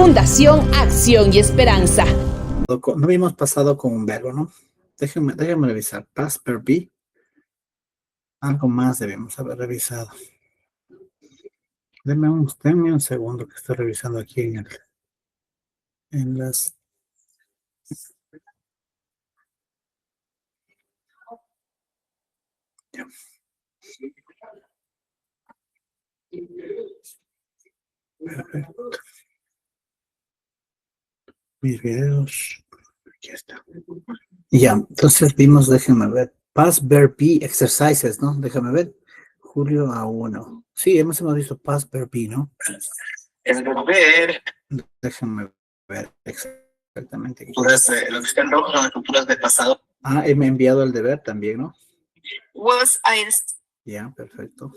Fundación Acción y Esperanza. No habíamos pasado con un verbo, ¿no? Déjenme revisar. Past verb be. Algo más debemos haber revisado. Denme un segundo que estoy revisando aquí en las... Ya. Perfecto. Mis videos. Aquí está. Ya, entonces vimos, déjenme ver. Past verb be exercises, ¿no? Déjame ver. Julio a 1. Sí, hemos visto past verb be, ¿no? Es volver. Déjenme ver exactamente. Lo que está en rojo son las culturas del pasado. Ah, me he enviado el deber también, ¿no? Was I... Ya, perfecto.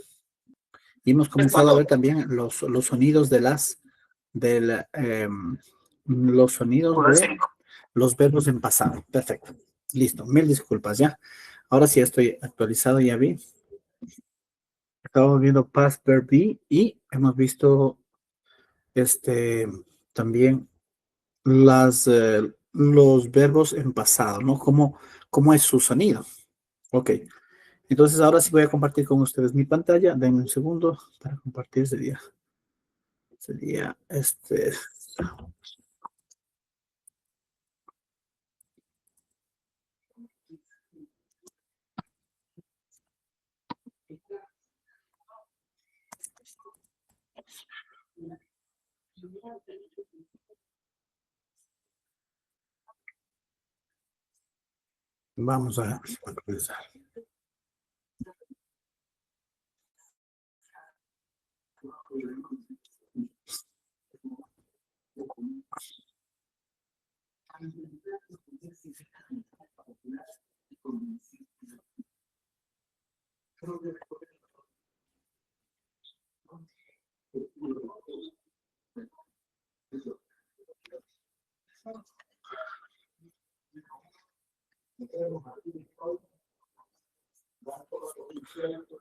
Y hemos comenzado a ver también los sonidos de los sonidos de los verbos en pasado. Perfecto. Listo. Mil disculpas, ya. Ahora sí estoy actualizado, ya vi. Estamos viendo past verb be y hemos visto también los verbos en pasado, ¿no? ¿Cómo es su sonido? Ok. Entonces ahora sí voy a compartir con ustedes mi pantalla. Denme un segundo para compartir. Sería vamos a comenzar.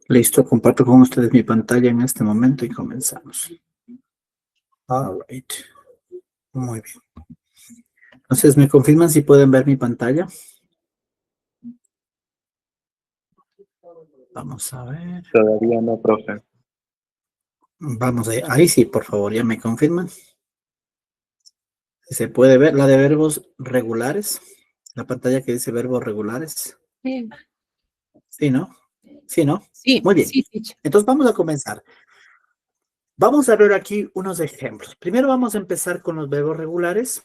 Listo, comparto con ustedes mi pantalla en este momento y comenzamos. All right. Muy bien. Entonces, ¿me confirman si pueden ver mi pantalla? Vamos a ver. Todavía no, profe. Vamos ahí. Ahí sí, por favor, ya me confirman. ¿Se puede ver la de verbos regulares? La pantalla que dice verbos regulares. Sí. Sí, ¿no? Sí, ¿no? Sí. Muy bien. Sí. Entonces vamos a comenzar. Vamos a ver aquí unos ejemplos. Primero vamos a empezar con los verbos regulares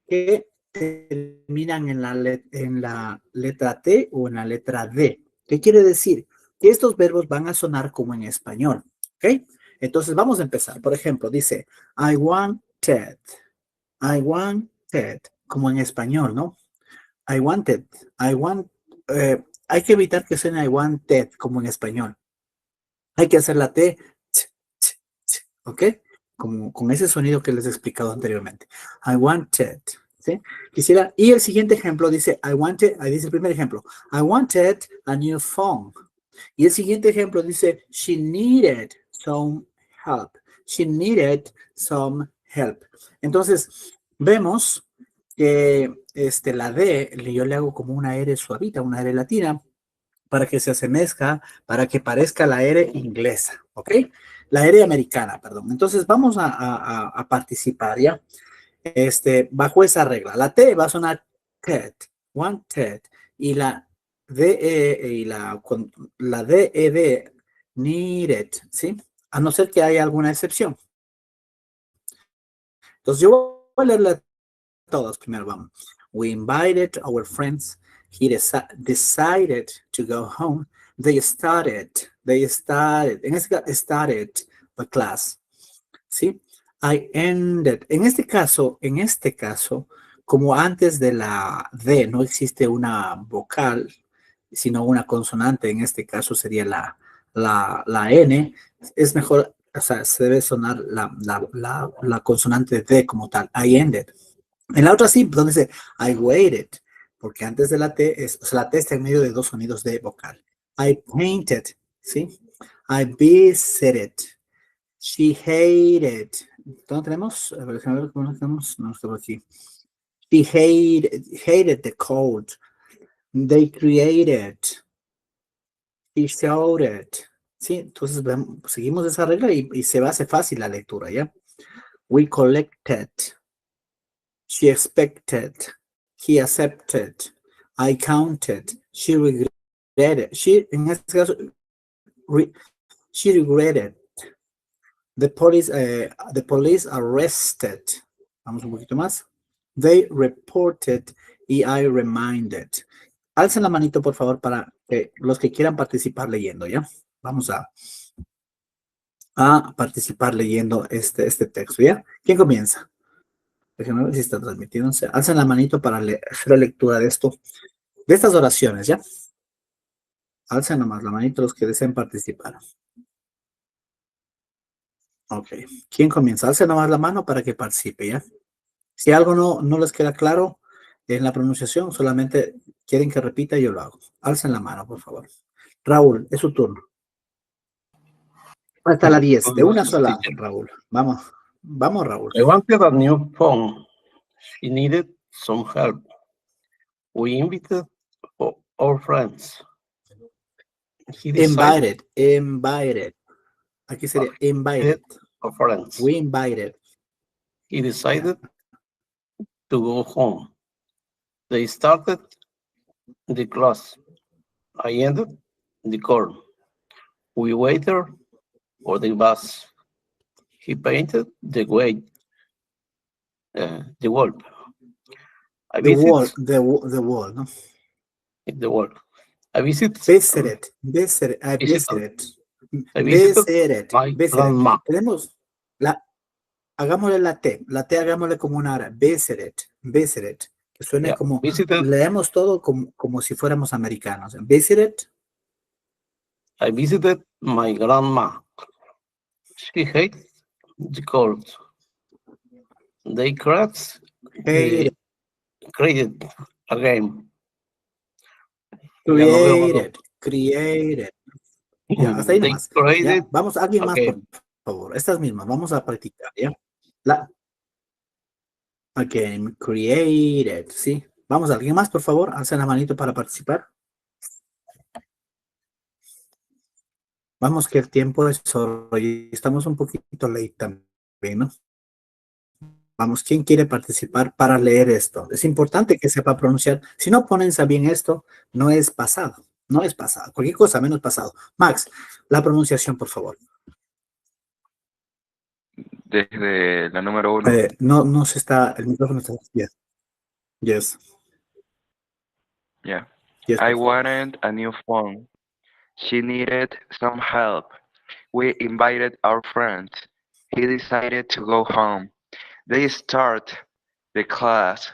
que terminan en la letra T o en la letra D. ¿Qué quiere decir? Que estos verbos van a sonar como en español. ¿Ok? Entonces vamos a empezar. Por ejemplo, dice I wanted. I wanted. Como en español, ¿no? I wanted. Hay que evitar que suene I wanted como en español. Hay que hacer la T, ¿ok? Como con ese sonido que les he explicado anteriormente. I wanted, ¿sí? Quisiera, y el siguiente ejemplo dice, I wanted, ahí dice el primer ejemplo, I wanted a new phone. Y el siguiente ejemplo dice, she needed some help. She needed some help. Entonces, vemos que la D, yo le hago como una R suavita, una R latina, para que se asemezca, para que parezca la R inglesa, ¿ok? La R americana, perdón. Entonces vamos a participar, ¿ya? Bajo esa regla. La T va a sonar TED, one TED, y la la DED, needed, ¿sí? A no ser que haya alguna excepción. Entonces yo voy a leerla todas primero, vamos. We invited our friends. He decided to go home. They started, en este caso, started the class, ¿sí? I ended, en este caso, como antes de la D no existe una vocal, sino una consonante, en este caso sería la N, es mejor, o sea, se debe sonar la consonante D como tal, I ended. En la otra sí, donde dice I waited, porque antes de la T, o sea, la T está en medio de dos sonidos de vocal. I painted, ¿sí? I visited. She hated. ¿Dónde tenemos? A ver, déjame ver cómo lo tenemos. No, está por aquí. He hated the code. They created. He showed it. Sí, entonces seguimos esa regla y se hace fácil la lectura, ¿ya? We collected. She expected. He accepted. I counted. She regretted. She, en este caso, she regretted. The police arrested. Vamos un poquito más. They reported y I reminded. Alcen la manito, por favor, para que los que quieran participar leyendo, ¿ya? Vamos a participar leyendo este texto, ¿ya? ¿Quién comienza? Déjenme ver si está transmitiéndose. Alcen la manito para hacer la lectura de esto, de estas oraciones, ¿ya? Alcen nomás la manito los que deseen participar. Ok. ¿Quién comienza? Alcen nomás la mano para que participe, ¿ya? Si algo no les queda claro en la pronunciación, solamente quieren que repita, yo lo hago. Alcen la mano, por favor. Raúl, es su turno. Hasta la 10, de una sola, Raúl. Vamos, Raúl. I wanted a new phone. She needed some help. We invited our friends. He decided Invited. Aquí sería invited. our friends. We invited. He decided to go home. They started the class. I ended the call. We waited for the bus. He painted the wall. The wall. I The visited wall, ¿no? the wall. I visited. I visited. I visited my Visited. grandma. Tenemos hagámosle la T hagámosle como una hora. Visited, que suene Yeah, como, visited. leemos todo como si fuéramos americanos. Visited. I visited my grandma. She hates the cold. They created a game. Created. Ya, hasta ahí They nomás. created Ya, vamos, alguien a más, game. por favor. Estas mismas, vamos a practicar, ¿ya? A game created, ¿sí? Vamos, alguien más, por favor. Alcen la manito para participar. Vamos, que el tiempo es oro y estamos un poquito late también, ¿no? Vamos, ¿quién quiere participar para leer esto? Es importante que sepa pronunciar. Si no ponen bien esto, no es pasado. No es pasado. Cualquier cosa menos pasado. Max, la pronunciación, por favor. Desde la número 1. No se está, el micrófono está. Yes. Yeah. Yes, I wanted a new phone. She needed some help. We invited our friends. He decided to go home. They start the class.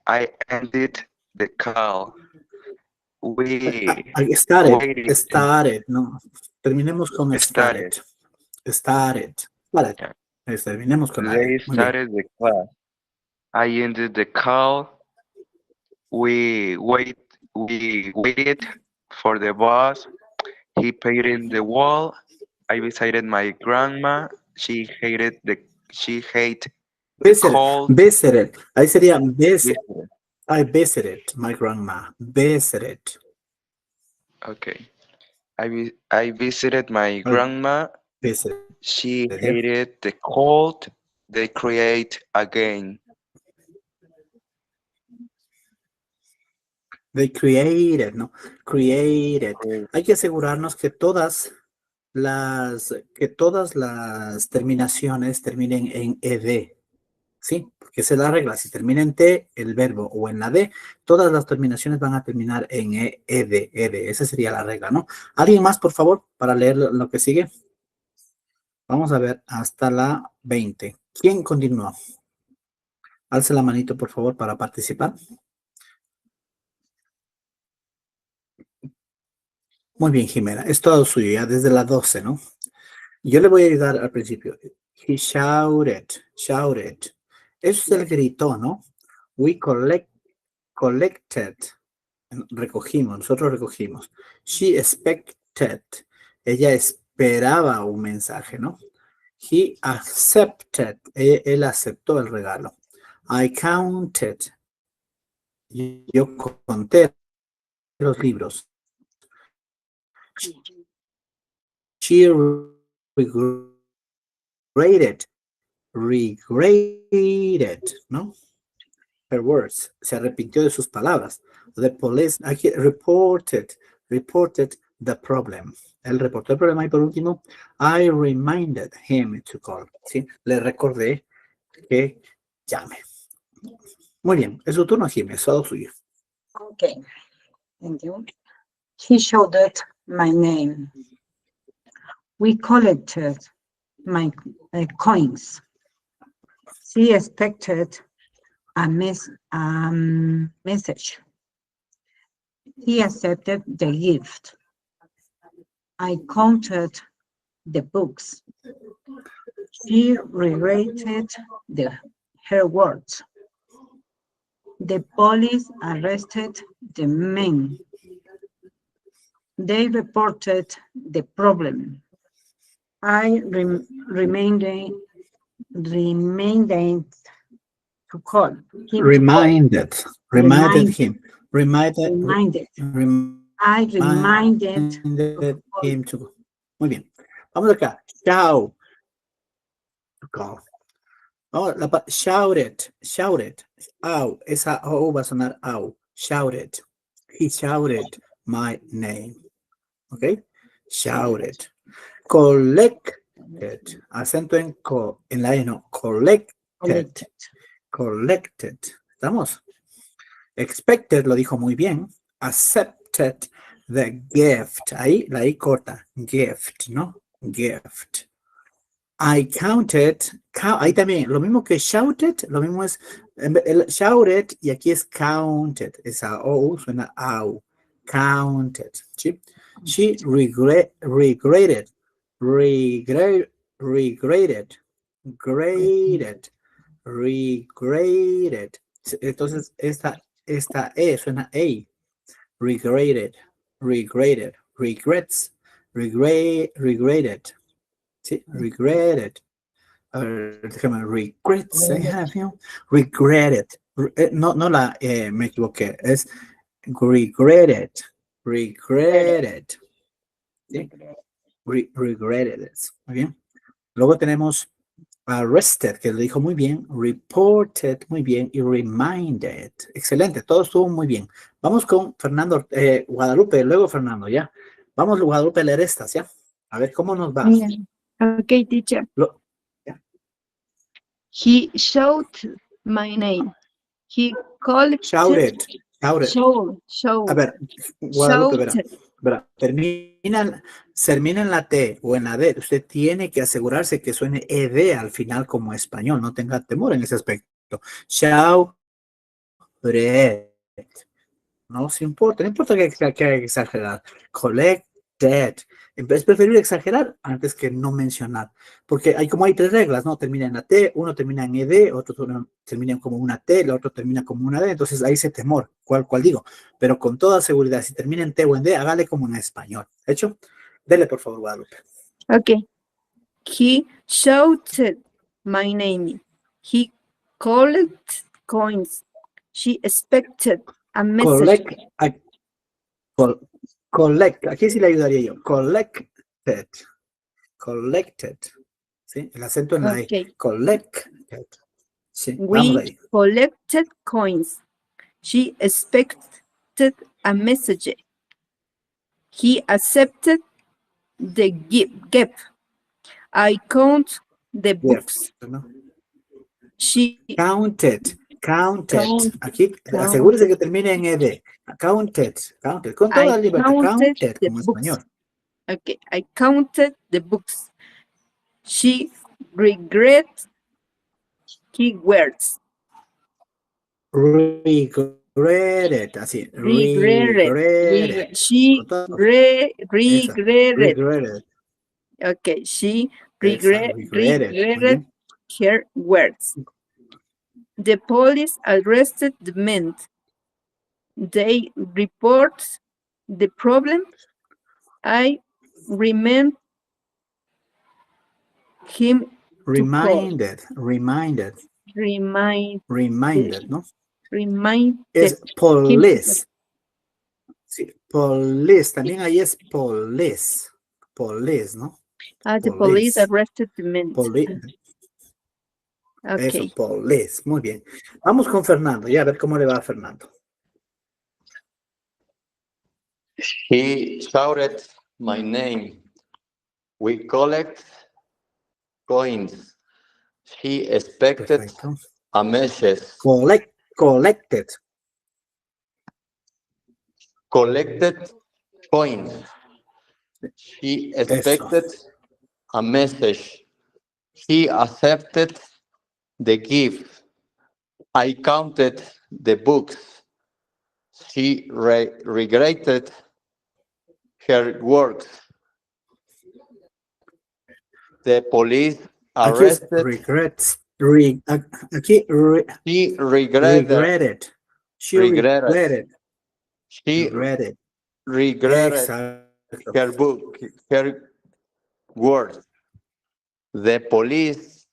I ended the call. We started, no. Terminemos con started. Yeah. Terminemos con They started the class. I ended the call. We waited for the bus. He painted the wall. I visited my grandma. She hated the cold. Visited. Ahí sería I visited my grandma. Visited. Okay. I visited my grandma. Visited. She hated the cold. They create again. They created, ¿no? Created. Hay que asegurarnos que todas las terminaciones terminen en ed. ¿Sí? Porque esa es la regla. Si termina en T, el verbo, o en la D, todas las terminaciones van a terminar en ed. Esa sería la regla, ¿no? ¿Alguien más, por favor, para leer lo que sigue? Vamos a ver hasta la 20. ¿Quién continúa? Alce la manito, por favor, para participar. Muy bien, Jimena. Es todo suyo, ya desde la 12, ¿no? Yo le voy a ayudar al principio. He shouted. Eso es el grito, ¿no? We collected. Nosotros recogimos. She expected. Ella esperaba un mensaje, ¿no? He accepted. Él aceptó el regalo. I counted. Yo conté los libros. She regretted, ¿no? Her words. Se arrepintió de sus palabras. The police aquí reported the problem. Él reportó el problema y por último, I reminded him to call. ¿Sí? Le recordé que llame. Muy bien, es su turno, Jiménez, todo suyo. Okay, thank you. He showed my name. We collected my coins. She expected a message. He accepted the gift. I counted the books. She regretted her words. The police arrested the men. They reported the problem. I remained to call him. Reminded him to go. Muy bien. Vamos acá. Shout. To call. Oh, shouted. Ow. Esa O va a sonar ow. Shouted. He shouted my name. Okay. Shouted. Collected. Acento en la E, no. Collected. ¿Estamos? Expected, lo dijo muy bien. Accepted the gift. Ahí, la I corta. Gift, ¿no? Gift. I counted. Ahí también, lo mismo que shouted, lo mismo es el shouted y aquí es counted. Esa O suena au. Counted. ¿Sí? She regretted. Entonces, esta E suena A. Regretted. Regrets. Regretted. Sí, regretted. Regrets I have, you. Regretted. No la me equivoqué. Es regretted. ¿Sí? Regretted. Muy bien. Luego tenemos arrested, que lo dijo muy bien, reported muy bien y reminded. Excelente, todo estuvo muy bien. Vamos con Fernando, Guadalupe, luego Fernando, ¿ya? Vamos, Guadalupe, a leer estas, ¿ya? A ver cómo nos va. Yeah. Okay, teacher. ¿Ya? He shouted my name. He called. Shouted. Shout. A ver, Guadalupe, verá, termina en la T o en la D. Usted tiene que asegurarse que suene ED al final como español. No tenga temor en ese aspecto. Shouted. No importa que exagerar. Collected. Es preferible exagerar antes que no mencionar. Porque hay tres reglas, ¿no? Termina en la T, uno termina en ED, otro termina como una T, el otro termina como una D. Entonces ahí se temor. ¿Cuál digo? Pero con toda seguridad, si termina en T o en D, hágale como en español. ¿Hecho? Dele, por favor, Guadalupe. Okay. He shouted my name. He called coins. She expected a message. Collect. Aquí sí le ayudaría yo. Collected. ¿Sí? El acento en la E. Okay. Collected. Sí, vamos ahí. We collected coins. She expected a message. He accepted the gift. I count the books. ¿No? She Counted. Aquí asegúrese que termine en ED. Counted. Con toda libertad. Counted como español. Okay, I counted the books. She regret keywords. Regretted. Así. Regretted. She regretted. Okay, she regretted her words. The police arrested the men. They report the problem. I remained him Reminded, ¿no? reminded Es him police. Sí, police. También ahí es police. Police, ¿no? the police Police. arrested the men. Eso, Okay. police. Muy bien. Vamos con Fernando. Ya a ver cómo le va a Fernando. He shouted my name. We collect coins. He expected Perfecto. a message. Collected. Collected coins. He expected a message. He accepted the gift. I counted the books. She regretted her works. The police Aquí es arrested. regrets. She Aquí regretted. She regretted. She Regretted. regretted Exacto. her book, her words. The police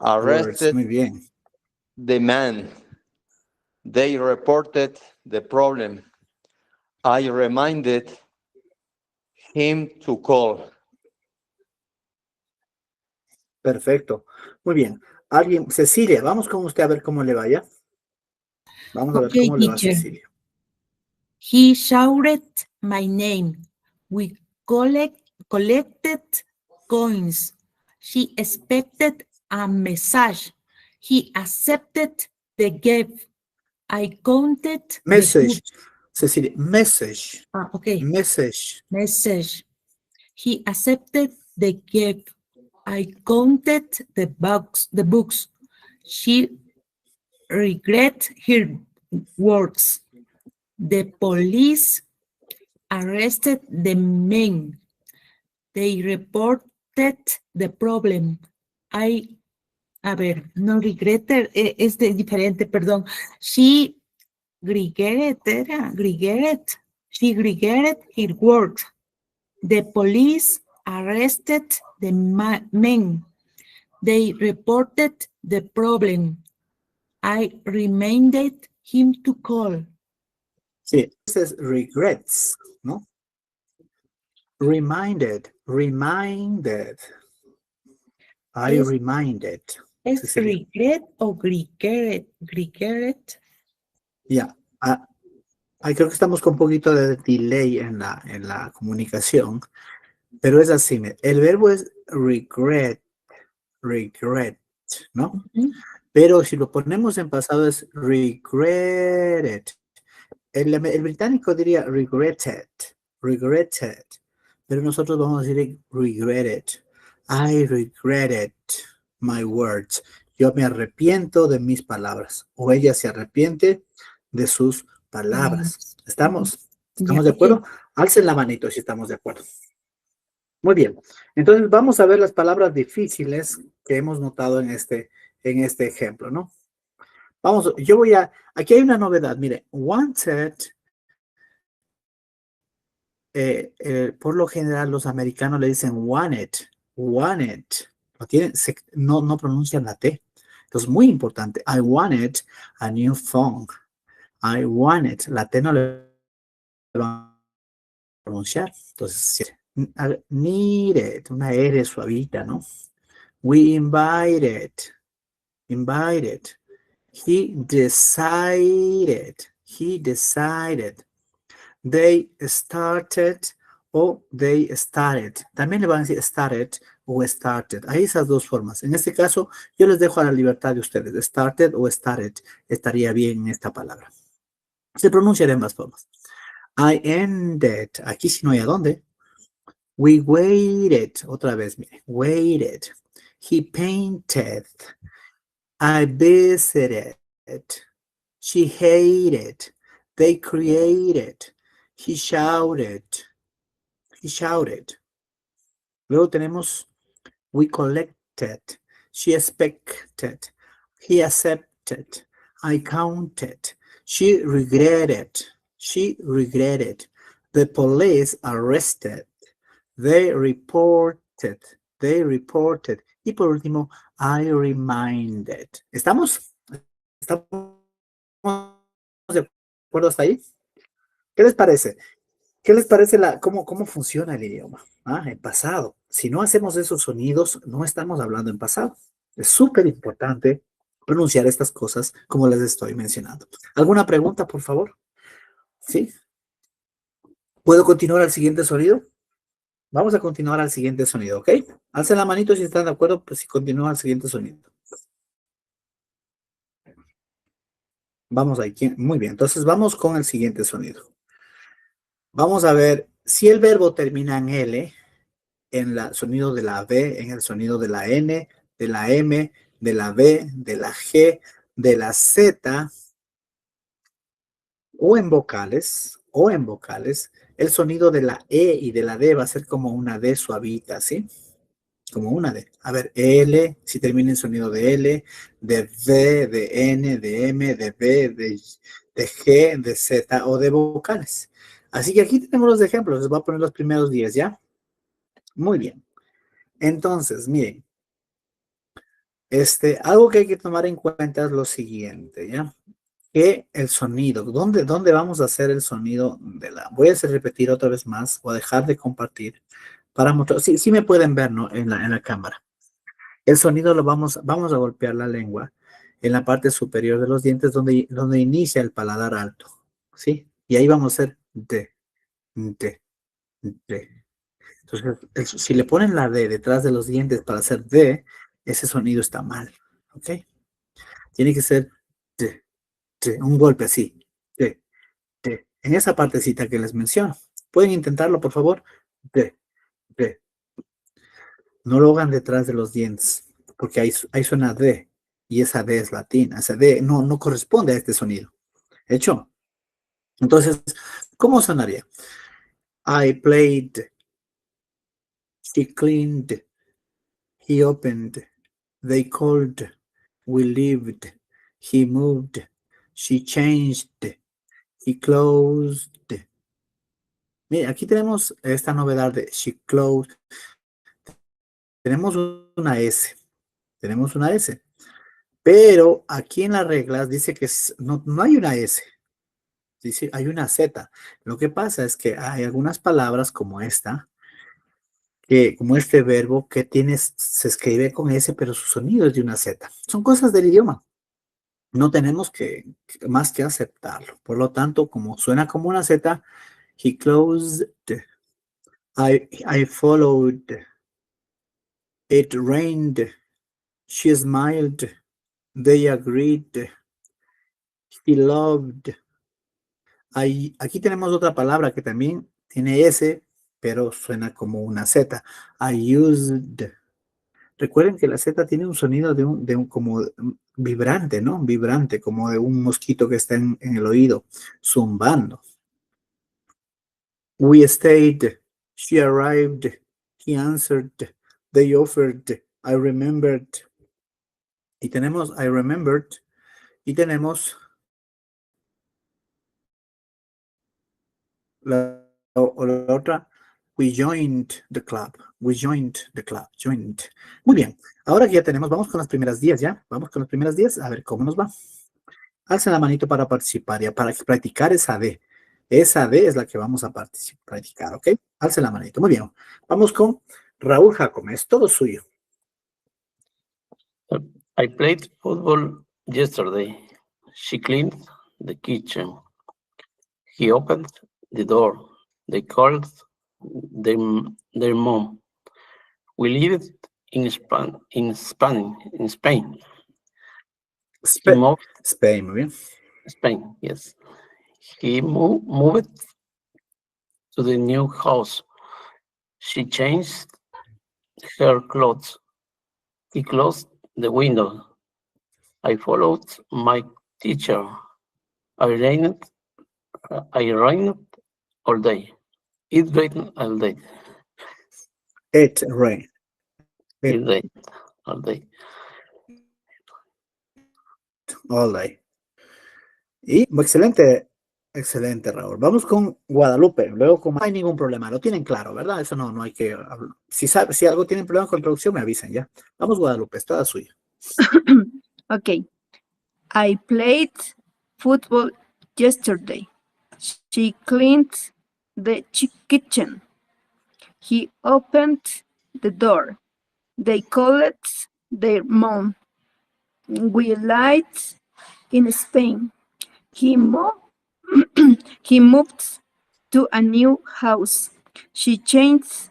Words. arrested Muy bien. the man. They reported the problem. I reminded him to call. Perfecto. Muy bien. Alguien, Cecilia, vamos con usted a ver cómo le vaya. Vamos a ver Okay, cómo le va a teacher. Cecilia. He shouted my name. We collected coins. She expected a message. He accepted the gift. I counted Message. the Cecilia, message. okay. Message. Message. He accepted the gift. I counted the books. She regret her words. The police arrested the men. They reported the problem. A ver, no regretted, es diferente, perdón. She regretted her words. The police arrested the men. They reported the problem. I reminded him to call. Sí, ese es regrets, ¿no? Reminded. I reminded. ¿Es Cecilia. regret o regret? Ya. Ahí creo que estamos con un poquito de delay en la comunicación, pero es así. El verbo es regret, ¿no? Pero si lo ponemos en pasado es regretted. El británico diría regretted, pero nosotros vamos a decir regretted. I regretted my words. Yo me arrepiento de mis palabras. O ella se arrepiente de sus palabras. ¿Estamos de acuerdo? Alcen la manito si estamos de acuerdo. Muy bien. Entonces vamos a ver las palabras difíciles que hemos notado en este ejemplo, ¿no? Vamos, aquí hay una novedad, mire, wanted, por lo general los americanos le dicen wanted, no pronuncian la T, entonces muy importante, I wanted a new phone, I wanted, la T no le van a pronunciar, entonces needed, una R suavita, ¿no? We invited, he decided, they started o they started. También le van a decir started o started. Hay esas dos formas. En este caso, yo les dejo a la libertad de ustedes. Started o started estaría bien en esta palabra. Se pronuncia de ambas formas. I ended. Aquí sí no hay a dónde. We waited. Otra vez, mire. Waited. He painted. I visited. She hated. They created. He shouted. Luego tenemos we collected. She expected. He accepted. I counted. She regretted. The police arrested. They reported. Y por último, I reminded. ¿Estamos? ¿Estamos de acuerdo hasta ahí? ¿Qué les parece? ¿Qué les parece cómo funciona el idioma? En pasado. Si no hacemos esos sonidos, no estamos hablando en pasado. Es súper importante pronunciar estas cosas como les estoy mencionando. ¿Alguna pregunta, por favor? ¿Sí? ¿Puedo continuar al siguiente sonido? Vamos a continuar al siguiente sonido, ¿ok? Alcen la manito si están de acuerdo, pues si continúa al siguiente sonido. Vamos ahí. Muy bien, entonces vamos con el siguiente sonido. Vamos a ver si el verbo termina en L, en el sonido de la B, en el sonido de la N, de la M, de la B, de la G, de la Z, o en vocales, el sonido de la E y de la D va a ser como una D suavita, ¿sí? Como una D. A ver, L, si termina en sonido de L, de D, de N, de M, de B, de G, de Z o de vocales. Así que aquí tenemos los ejemplos. Les voy a poner los primeros 10, ¿ya? Muy bien. Entonces, miren. Algo que hay que tomar en cuenta es lo siguiente, ¿ya? Que el sonido, ¿dónde vamos a hacer el sonido de la? Voy a repetir otra vez más, voy a dejar de compartir para mostrar, sí me pueden ver, ¿no? En la cámara. El sonido vamos a golpear la lengua en la parte superior de los dientes donde inicia el paladar alto, ¿sí? Y ahí vamos a hacer D. Entonces, si le ponen la D detrás de los dientes para hacer D, ese sonido está mal, ¿ok? Tiene que ser D, un golpe así, D. En esa partecita que les menciono. ¿Pueden intentarlo, por favor? D. No lo hagan detrás de los dientes, porque ahí suena D, y esa D es latina, esa D no corresponde a este sonido. ¿Hecho? Entonces, ¿cómo sonaría? I played, she cleaned, he opened, they called, we lived, he moved, she changed, he closed. Mira, aquí tenemos esta novedad de she closed. Tenemos una S. Tenemos una S. Pero aquí en las reglas dice que no hay una S. Dice, hay una Z. Lo que pasa es que hay algunas palabras como esta, como este verbo que se escribe con S, pero su sonido es de una Z. Son cosas del idioma. No tenemos más que aceptarlo. Por lo tanto, como suena como una Z, he closed, I followed, it rained, she smiled, they agreed, he loved. Aquí tenemos otra palabra que también tiene S, pero suena como una Z. I used. Recuerden que la Z tiene un sonido de un como vibrante, ¿no? Vibrante, como de un mosquito que está en el oído, zumbando. We stayed. She arrived. He answered. They offered. I remembered. Y tenemos I remembered. Y tenemos la otra, we joined the club. We joined the club. Joined. Muy bien. Ahora que ya tenemos, vamos con las primeras 10, ¿ya? Vamos con las primeras 10, a ver cómo nos va. Alcen la manito para participar, ya, para practicar esa D. Esa D es la que vamos a practicar, ¿ok? Alcen la manito. Muy bien. Vamos con Raúl Jacome. Es todo suyo. I played football yesterday. She cleaned the kitchen. He opened the door. They called their mom. We lived in Spain. Spain, muy bien. Spain, yes. He moved to the new house. She changed her clothes. He closed the window. I followed my teacher. I rained all day. It rained all day. It rained. It rained all day. All day. Y excelente, Excelente, Raúl. Vamos con Guadalupe. Luego, como no hay ningún problema, lo tienen claro, ¿verdad? Eso no hay que hablar. Si algo tienen problemas con traducción, me avisan ya. Vamos, Guadalupe, es toda suya. Okay. I played football yesterday. She cleaned the kitchen. He opened the door. They called their mom. We lived in Spain. He moved to a new house. She changed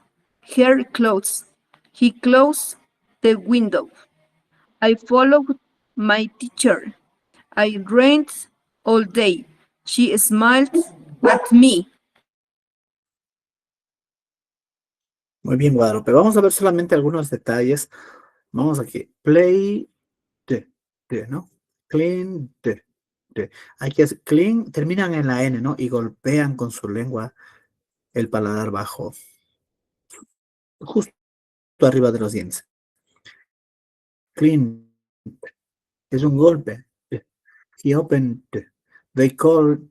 her clothes. He closed the window. I followed my teacher. I read all day. She smiled at me. Muy bien, Guadalupe. Vamos a ver solamente algunos detalles. Vamos aquí. Play, ¿no? Clean, Hay que hacer clean, terminan en la N, ¿no? Y golpean con su lengua el paladar bajo. Justo arriba de los dientes. Clean. Es un golpe. He opened. They called.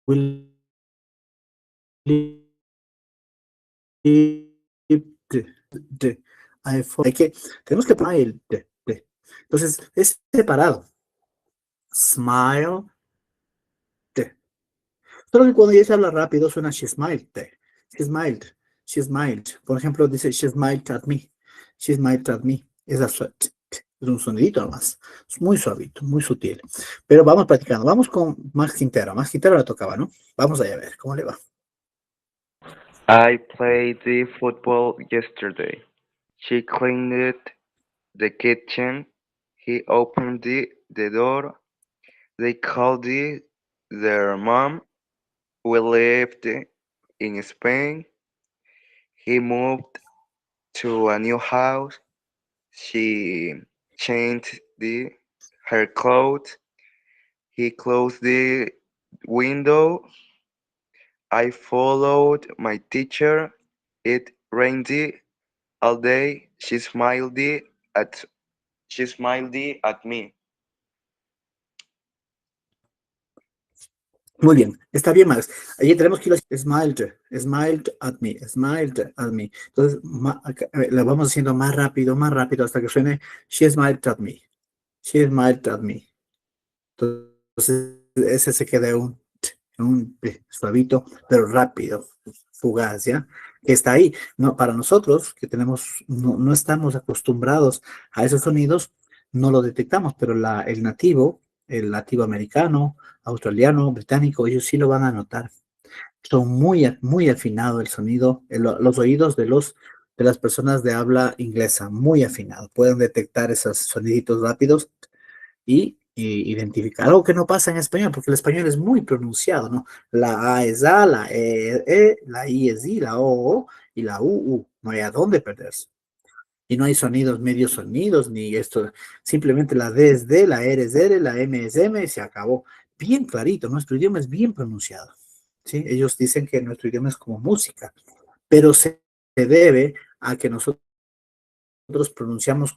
Will tenemos que poner el de. Entonces, es separado. Smile. Solo que cuando ella se habla rápido suena she smiled. She smiled. She smiled. Por ejemplo, dice she smiled at me. She smiled at me. Es un sonidito nomás. Es muy suavito, muy sutil. Pero vamos practicando. Vamos con Max Quintero. Max Quintero le tocaba, ¿no? Vamos allá a ver cómo le va. I played the football yesterday. She cleaned the kitchen. He opened the door. They called their mom. We lived in Spain. He moved to a new house. She changed her clothes. He closed the window. I followed my teacher. It rained all day. She smiled at me. Muy bien, está bien, Max. Allí tenemos que ir smiled at me, smiled at me. Entonces, lo vamos haciendo más rápido hasta que suene she smiled at me, she smiled at me. Entonces, ese se queda un suavito, pero rápido, fugaz, ¿ya? Que está ahí. No, para nosotros, que no estamos acostumbrados a esos sonidos, no lo detectamos, pero el nativo americano, australiano, británico, ellos sí lo van a notar. Son muy afinado el sonido, los oídos de las personas de habla inglesa, muy afinado. Pueden detectar esos soniditos rápidos y identificar algo que no pasa en español, porque el español es muy pronunciado, ¿no? La A es A, la E, la I es I, la O, y la U. No hay a dónde perderse. Y no hay sonidos, medios sonidos, ni esto. Simplemente la D es D, la R es R, la M es M, y se acabó. Bien clarito, nuestro idioma es bien pronunciado. ¿Sí? Ellos dicen que nuestro idioma es como música, pero se debe a que nosotros pronunciamos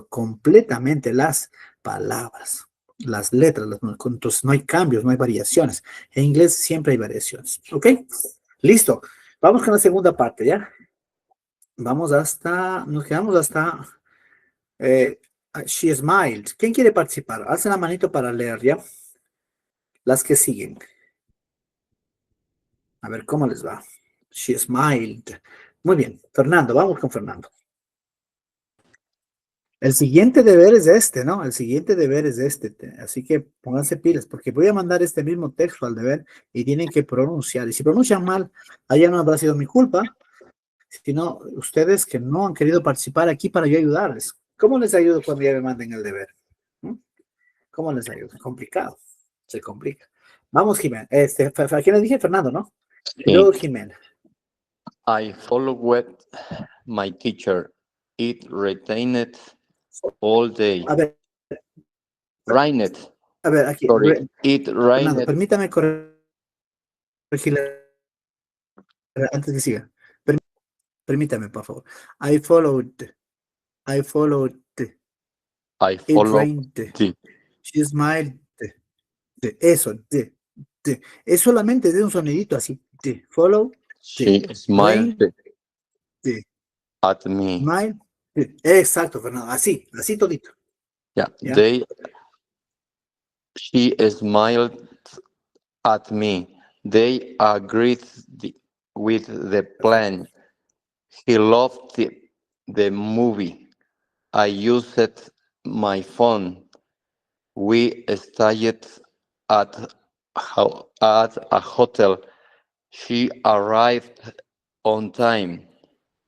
completamente las palabras, las letras, entonces no hay cambios, no hay variaciones. En inglés siempre hay variaciones, ¿ok? Listo, vamos con la segunda parte, ¿ya? Nos quedamos hasta, she smiled. ¿Quién quiere participar? Alcen la manito para leer, ¿ya? Las que siguen. A ver, ¿cómo les va? She smiled. Muy bien, Fernando, vamos con Fernando. El siguiente deber es este, ¿no? El siguiente deber es este. Así que pónganse pilas, porque voy a mandar este mismo texto al deber y tienen que pronunciar. Y si pronuncian mal, allá no habrá sido mi culpa, sino ustedes que no han querido participar aquí para yo ayudarles. ¿Cómo les ayudo cuando ya me manden el deber? ¿Cómo les ayudo? Complicado. Se complica. Vamos, Jimena. ¿A quién le dije? Fernando, ¿no? Sí. Luego, Jimena. I followed my teacher. It rained all day. A ver. Rained. A ver, aquí. Sorry. It rained. Fernando, permítame corregirle antes que siga. Permítame, por favor. I followed. It rained. She smiled. Eso, es solamente de un sonidito así. Follow. She smiled Rain, at me. smile. Exacto, Fernando. Así todito. Yeah, Yeah. she smiled at me. They agreed with the plan. He loved the movie. I used my phone. We stayed at a hotel. She arrived on time.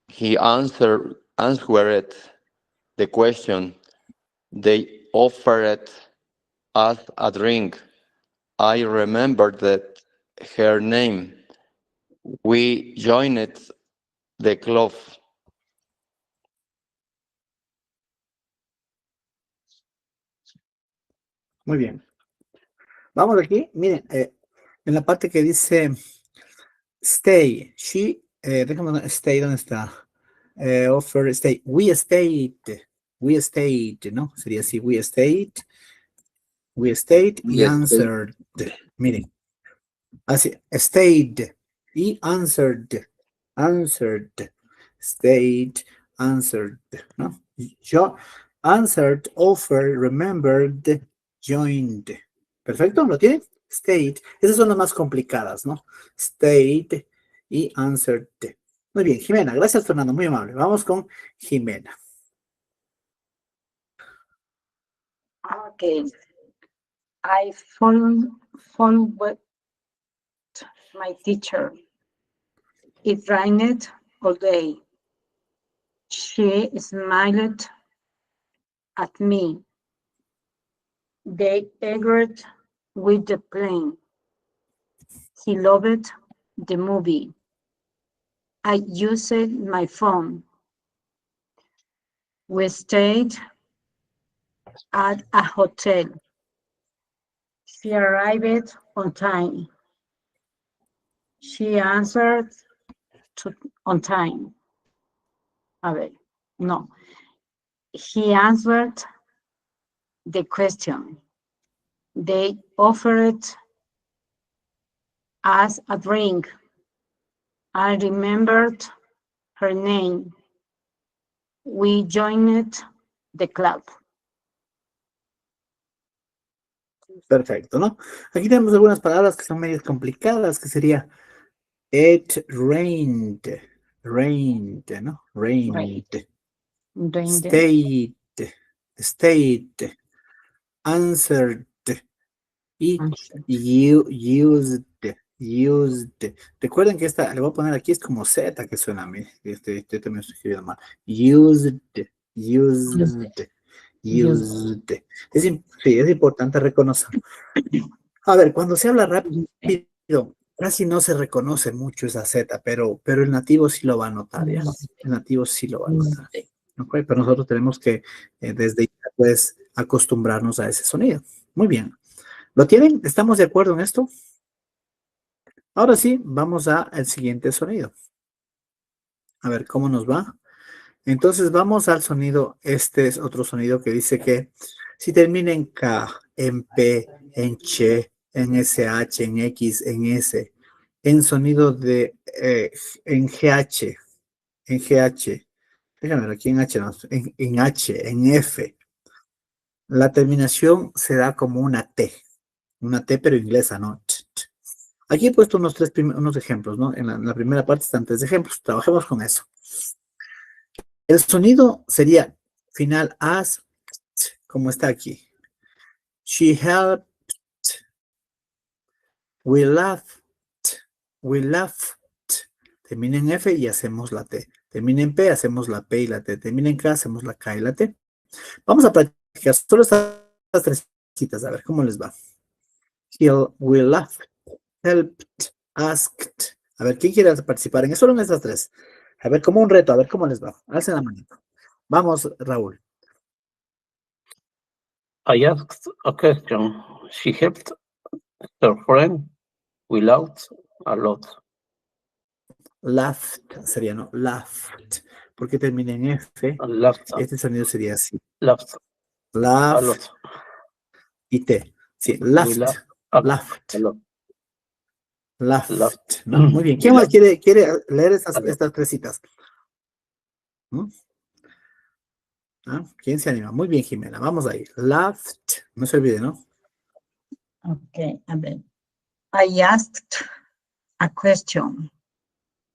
He answered the question. They offered us a drink. I remembered her name. We joined the club. Muy bien. Vamos aquí. Miren, en la parte que dice stay, déjame stay, ¿dónde está? Offer, stay. We stayed, ¿no? Sería así, we stayed y answered. Miren, así, stayed y answered, stayed, answered, ¿no? Yo, answered, offered, remembered, joined. ¿Perfecto? ¿Lo tienen? Stayed. Esas son las más complicadas, ¿no? Stayed y answered. Muy bien, Jimena. Gracias, Fernando. Muy amable. Vamos con Jimena. Okay. I followed my teacher. It rained all day. She smiled at me. They agreed with the plan. He loved the movie. I used my phone. We stayed at a hotel. She arrived on time. She answered on time. A ver, no. He answered the question. They offered us a drink. I remembered her name. We joined the club. Perfecto, ¿no? Aquí tenemos algunas palabras que son medias complicadas, que sería it rained, ¿no? Rained. Stayed, answered, y used. Recuerden que esta, le voy a poner aquí, es como Z que suena a mí. Este también estoy escribiendo mal. Used. Sí, es importante reconocer. A ver, cuando se habla rápido, casi no se reconoce mucho esa Z, pero el nativo sí lo va a notar, ¿ya? El nativo sí lo va a notar. ¿Okay? Pero nosotros tenemos que, desde ya, pues, acostumbrarnos a ese sonido. Muy bien. ¿Lo tienen? ¿Estamos de acuerdo en esto? Ahora sí, vamos al siguiente sonido. A ver cómo nos va. Entonces vamos al sonido, este es otro sonido que dice que si termina en K, en P, en Ch, en SH, en X, en S, en sonido de, en GH, déjame ver aquí en H, no, en H, en F, la terminación se da como una T pero inglesa, ¿no? Aquí he puesto unos ejemplos, ¿no? En la primera parte están 3 ejemplos, trabajemos con eso. El sonido sería final as, como está aquí. She helped. We laughed. Termina en F y hacemos la T. Termina en P, hacemos la P y la T. Termina en K, hacemos la K y la T. Vamos a practicar solo estas 3 citas, a ver cómo les va. We laughed, helped, asked. A ver, ¿quién quiere participar en eso? Solo en estas 3. A ver, como un reto, a ver cómo les va. Alcen la manita. Vamos, Raúl. I asked a question. She helped her friend. We laughed a lot. Laughed sería, ¿no? Laughed. Porque termina en F. Laughed. Este sonido sería así. Laughed. Laughed. y T. Sí, We laughed. laughed Laughed. a lot. Laughed, ¿no? Muy bien. ¿Quién We más quiere leer estas tres citas? ¿Mm? ¿Ah? ¿Quién se anima? Muy bien, Jimena. Vamos ahí. Laughed. No se olvide, ¿no? Okay, a ver. I asked a question.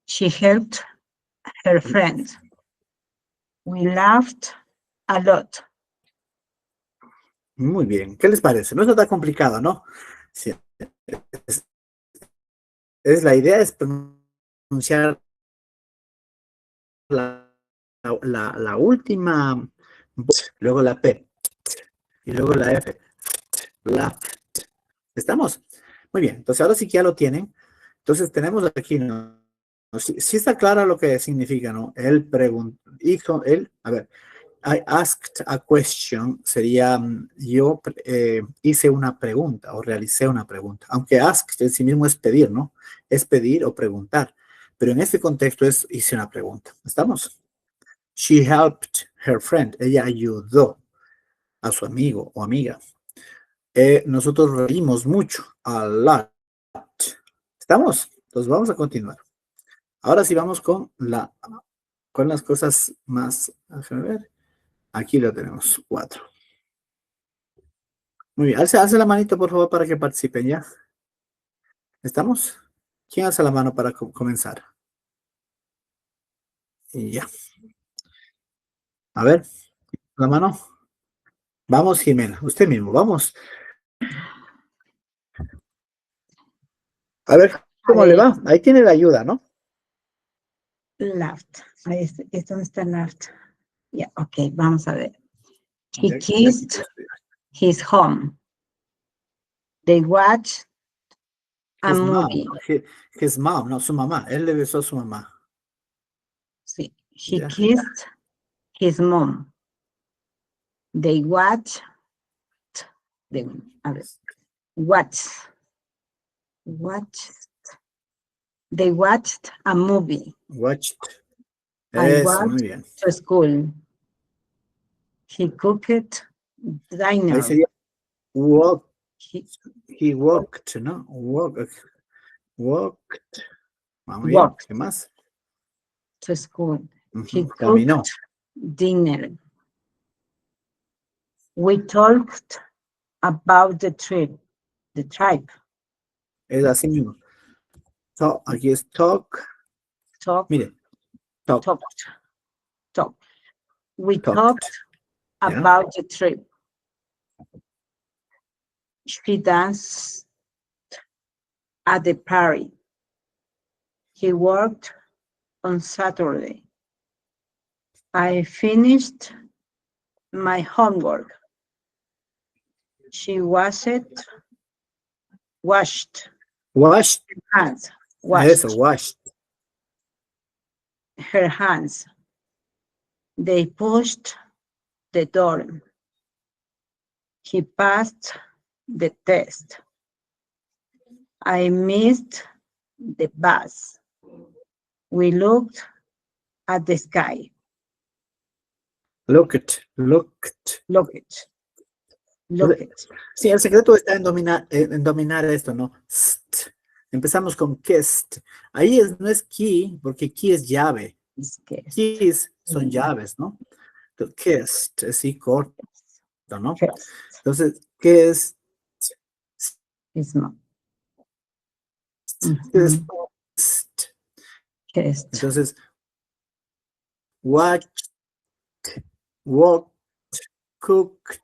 She helped her friend. We laughed a lot. Muy bien. ¿Qué les parece? No está tan complicado, ¿no? Sí. La idea es pronunciar la última voz, luego la P y luego la F. Laughed. ¿Estamos? Muy bien. Entonces, ahora sí que ya lo tienen. Entonces, tenemos aquí, ¿no? Sí está claro lo que significa, ¿no? Él preguntó, a ver, I asked a question sería yo hice una pregunta o realicé una pregunta. Aunque ask en sí mismo es pedir, ¿no? Es pedir o preguntar. Pero en este contexto hice una pregunta. ¿Estamos? She helped her friend. Ella ayudó a su amigo o amiga. Nosotros reímos mucho. A lot. ¿Estamos? Entonces vamos a continuar. Ahora sí vamos con las cosas más. Déjame ver. Aquí lo tenemos. 4. Muy bien. Alza la manito, por favor, para que participen ya. ¿Estamos? ¿Quién alza la mano para comenzar? Y ya. A ver. La mano. Vamos, Jimena. Usted mismo. Vamos. A ver cómo le va. Ahí tiene la ayuda, ¿no? Laughed. Esto no está laughed. Yeah, okay, vamos a ver. He kissed his home. They watched a movie. His mom, no, su mamá. Él le besó a su mamá. Sí. He kissed his mom. They watched. They watched a movie. Watched. I Eso, muy walked bien. to school. He cooked dinner. Ahí sería walk. He walked, ¿no? Walked. Muy bien. Walked ¿Qué más? to school. He Caminó. cooked dinner. We talked about the trip. Es así mismo. Aquí es talk. Mire. Talk. We talked about the trip. She danced at the party. He worked on Saturday. I finished my homework. She washed hands. Eso, washed. Her hands. They pushed the door. He passed the test. I missed the bus. We looked at the sky. Looked. Sí, el secreto está en dominar esto, ¿no? Empezamos con kissed. Ahí no es key, porque key es llave. Keys son llaves, ¿no? Entonces, kissed, así corto, ¿no? Entonces, kissed. Entonces, watched, walked, cooked,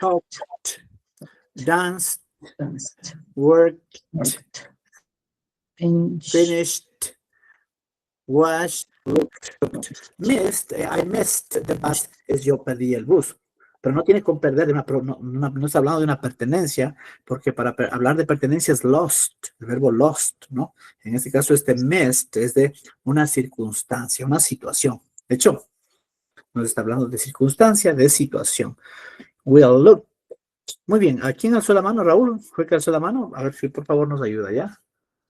talked, danced, worked, finished, washed, looked, missed. I missed the bus. Es yo perdí el bus. Pero no tiene que perder, no está hablando de una pertenencia, porque para hablar de pertenencia es lost, el verbo lost, ¿no? En este caso, missed es de una circunstancia, una situación. De hecho, nos está hablando de circunstancia, de situación. We'll look. Muy bien. ¿A quién alzó la mano, Raúl? ¿Fue que alzó la mano? A ver si por favor nos ayuda, ¿ya?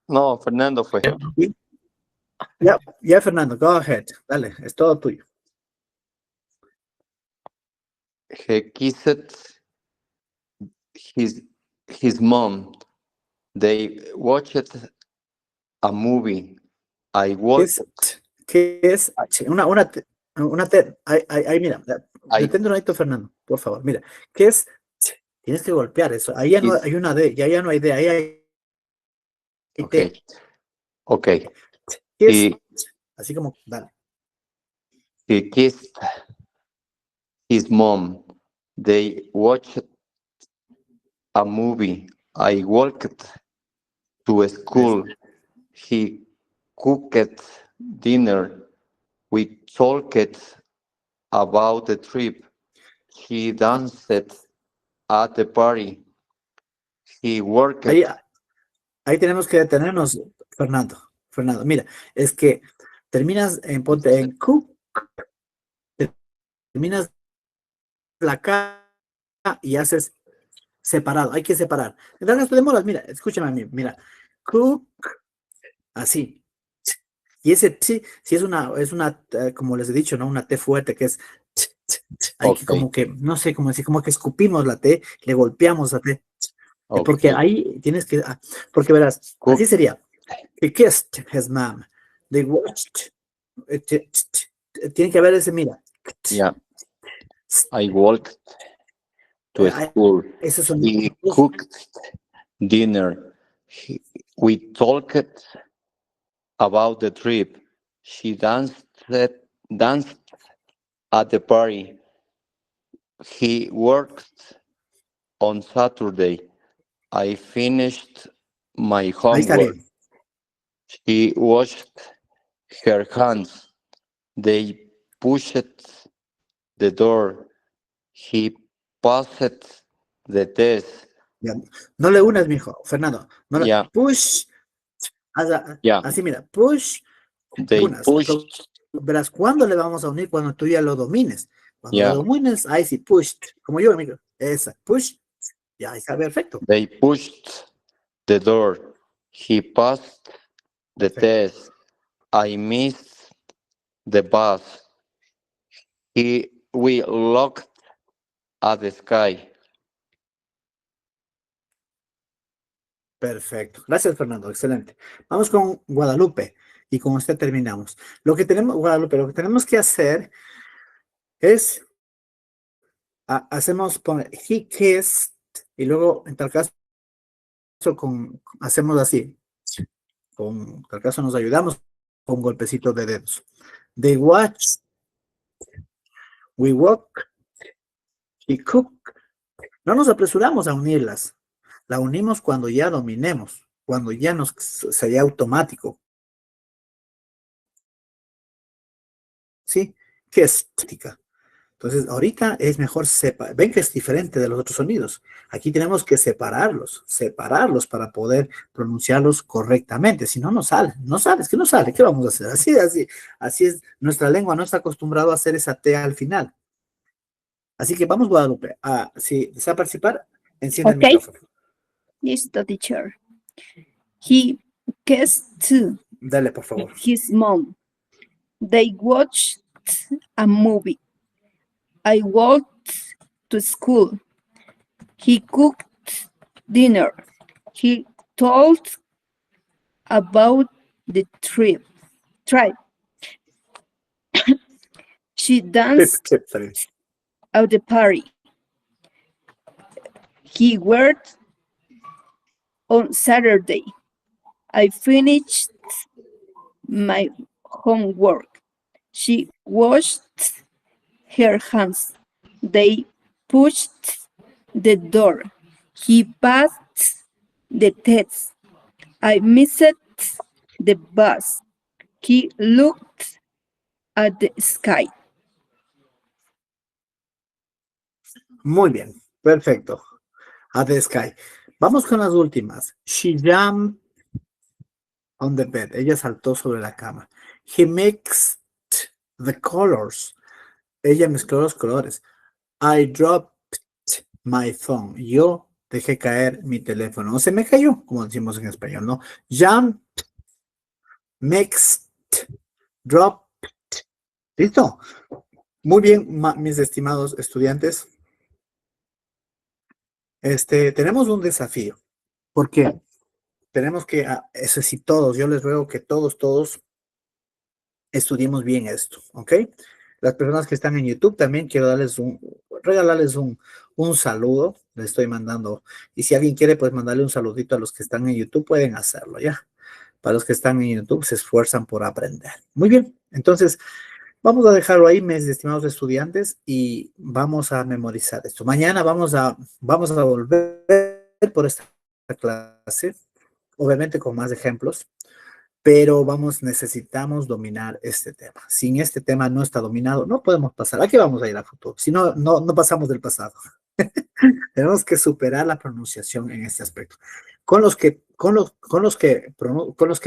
No, Fernando fue. Ya, Fernando, go ahead. Dale, es todo tuyo. He kissed his mom. They watched a movie. I ¿Qué watched. es? ¿Qué es? Ahí, mira, detente un momento, Fernando, por favor. Mira, ¿qué es? Tienes que golpear eso. Ahí ya no Is- hay una D, ya no hay D, ahí hay Okay. T. Okay. ¿Qué es? He Así como, dale. he kissed his mom. They watched a movie. I walked to school. He cooked dinner. We talked about the trip. He danced at the party. He worked. Ahí tenemos que detenernos, Fernando. Fernando, mira, es que terminas en ponte en Q, terminas la K y haces separado. Hay que separar. Entonces, demoras, mira, escúchame a mí, mira. Cook, así. Y ese T, si es una, como les he dicho, ¿no? Una T fuerte que es hay que como que, no sé cómo decir, como que escupimos la T, le golpeamos la T. Porque ahí tienes que, porque verás, así sería. He kissed his mom. They watched. Tiene que haber ese, mira. Yeah. I walked to school. Ese son He cooked dinner. We talked about the trip. She danced at the party. He worked on Saturday. I finished my ahí está homework. bien. She washed her hands. They pushed the door. He passed the test. Ya. No le unas, mijo, Fernando. No le, Yeah. push. Yeah. Así, mira, push. They Unas. pushed. Verás, ¿cuándo le vamos a unir? Cuando tú ya lo domines. Cuando Yeah. lo domines, ahí sí, pushed. Como yo, amigo. Esa, push. Ya, está perfecto. They pushed the door. He passed the test. I missed the bus. We looked at the sky. Perfecto. Gracias, Fernando. Excelente. Vamos con Guadalupe y con usted terminamos. Lo que tenemos, Guadalupe, lo que tenemos que hacer es, hacemos, he kissed y luego, en tal caso, hacemos así. En tal caso nos ayudamos con golpecitos de dedos. They watch, we walk, he cook. No nos apresuramos a unirlas. La unimos cuando ya dominemos, cuando ya nos sería automático. ¿Sí? ¿Qué es estética? Entonces, ahorita es mejor separar. Ven que es diferente de los otros sonidos. Aquí tenemos que separarlos para poder pronunciarlos correctamente. Si no, no sale. No sale, es que no sale. ¿Qué vamos a hacer? Así es. Nuestra lengua no está acostumbrada a hacer esa T al final. Así que vamos, Guadalupe. Si desea participar, enciende el micrófono. Listo, teacher. He kissed Dale, por favor. his mom. They watched a movie. I walked to school. He cooked dinner. He told about the trip. She danced at the party. He worked on Saturday. I finished my homework. She washed her hands. They pushed the door. He passed the test. I missed the bus. He looked at the sky. Muy bien, perfecto. At the sky. Vamos con las últimas. She jumped on the bed. Ella saltó sobre la cama. He mixed the colors. Ella mezcló los colores. I dropped my phone. Yo dejé caer mi teléfono. O se me cayó, como decimos en español, ¿no? Jumped, mixed, dropped. ¿Listo? Muy bien, mis estimados estudiantes. tenemos un desafío, porque tenemos que, eso sí, todos, yo les ruego que todos estudiemos bien esto, ¿ok? Las personas que están en YouTube también quiero regalarles un saludo, les estoy mandando, y si alguien quiere, pues mandarle un saludito a los que están en YouTube, pueden hacerlo, ¿ya? Para los que están en YouTube, se esfuerzan por aprender. Muy bien, entonces, vamos a dejarlo ahí, mis estimados estudiantes, y vamos a memorizar esto. Mañana vamos a volver por esta clase, obviamente con más ejemplos, pero necesitamos dominar este tema. Sin este tema no está dominado, no podemos pasar. ¿A qué vamos a ir a futuro? Si no pasamos del pasado. Tenemos que superar la pronunciación en este aspecto. Con los que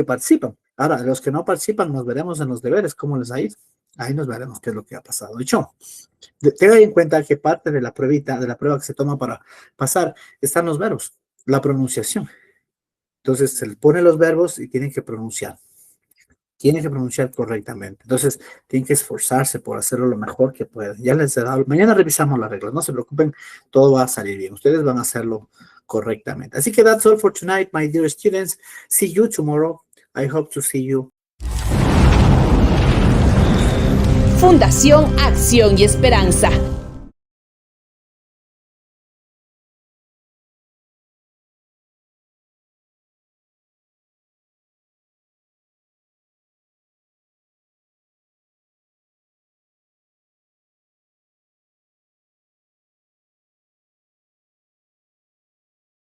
participan. Ahora, los que no participan, nos veremos en los deberes, cómo les ha ido. Ahí nos veremos qué es lo que ha pasado. Dicho, tengan en cuenta que parte de la prueba que se toma para pasar, están los verbos, la pronunciación. Entonces, se le ponen los verbos y tienen que pronunciar. Tienen que pronunciar correctamente. Entonces, tienen que esforzarse por hacerlo lo mejor que pueden. Ya les he dado, mañana revisamos las reglas, no se preocupen, todo va a salir bien. Ustedes van a hacerlo correctamente. Así que that's all for tonight, my dear students. See you tomorrow. I hope to see you. Fundación Acción y Esperanza.